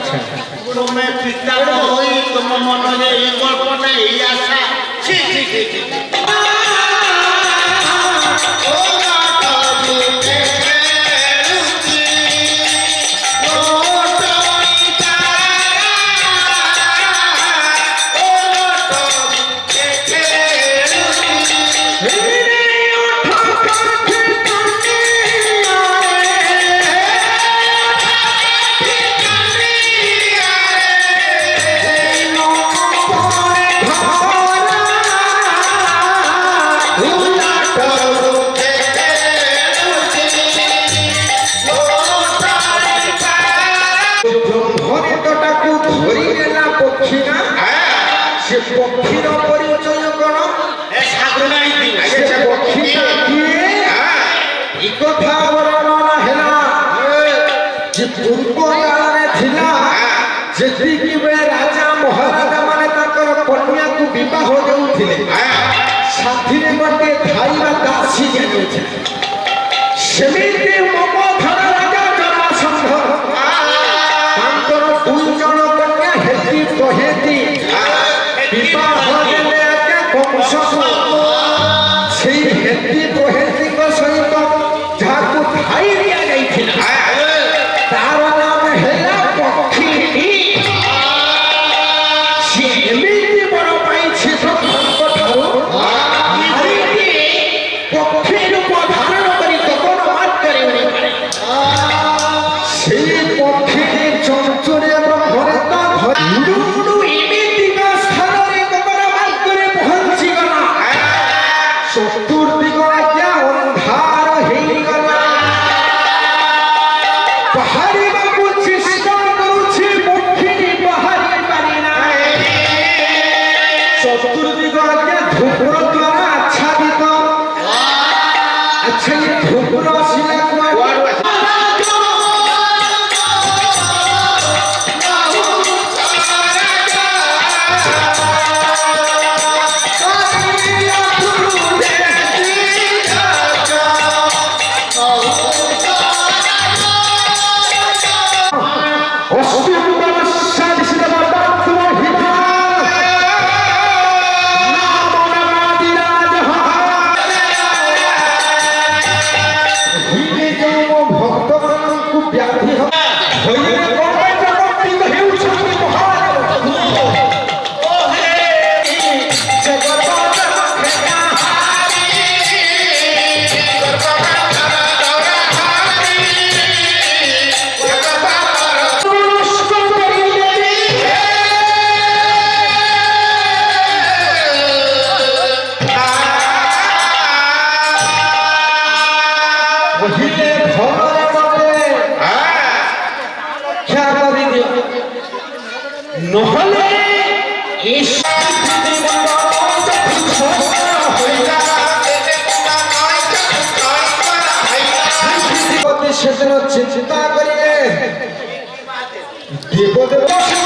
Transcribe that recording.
আচ্ছা তুমি পিতা হই তোম মনে এই কল্পনা এই আশা ছি ছি ছি ছি পক্ষীর পরিচয় কোন কথা বর্ণনা হেলা যে পূর্ব কালে ଥିଲା যেତିକି ବେଳେ ରାଜା ମହାରାଜା ମାନେ ତାଙ୍କର କନ୍ୟାକୁ ବିବାହ ଦେଉଥିଲେ ସାଥିରେ ଗୋଟିଏ ଖାଇବା ଦାସୀ ଦିଆଯାଉଥିଲା ସେମିତି ମଗଧର ରାଜା ଜରାସନ୍ଧ ତାଙ୍କର 2 ଜଣ କନ୍ୟା ହେତି ପହେତି ବିବାହ ଦେଲେ ବଂଶକୁ সেই হেতি প্রহেতিক সহিত যাহাକୁ ঠাই দিଆଯାଇଥିଲା ତାର ନାମ ହେଲା ପକ୍ଷୀ ସେ ଏମିତି ବଡ଼ ପାଇଛି ଭଗବାନଙ୍କ ଠାରୁ ପକ୍ଷୀ ରୂପ ଧାରଣ କରି ଗଗନ ମାର୍ଗରେ ଉଡ଼ିପାରେ ସେଇ ପକ୍ଷୀ ଚଞ୍ଚୁରେ ବ୍ରହ୍ମରେ ତ ଉଡ଼ୁ ଏମିତିକା ସ୍ଥାନରେ ଗଗନ ମାର୍ଗରେ ପହଞ୍ଚିଗଲା ଚତୁର୍ଦିଗ ଆଜ୍ଞା ଅନ୍ଧାର ହେଇଗଲା ବାହାରିବାକୁ ଚେଷ୍ଟା କରୁଛି ପକ୍ଷୀ ବାହାରି ପାରିନାହିଁ ଚତୁର୍ଦିଗ ଆଜ୍ଞା ଧୂମ୍ର ଦ୍ୱାରା ଆଚ୍ଛାଦିତ ଆଚ୍ଛା ଏ ଧୂମ୍ର ଆସିଲା চিন্তা করিলে দেবদেব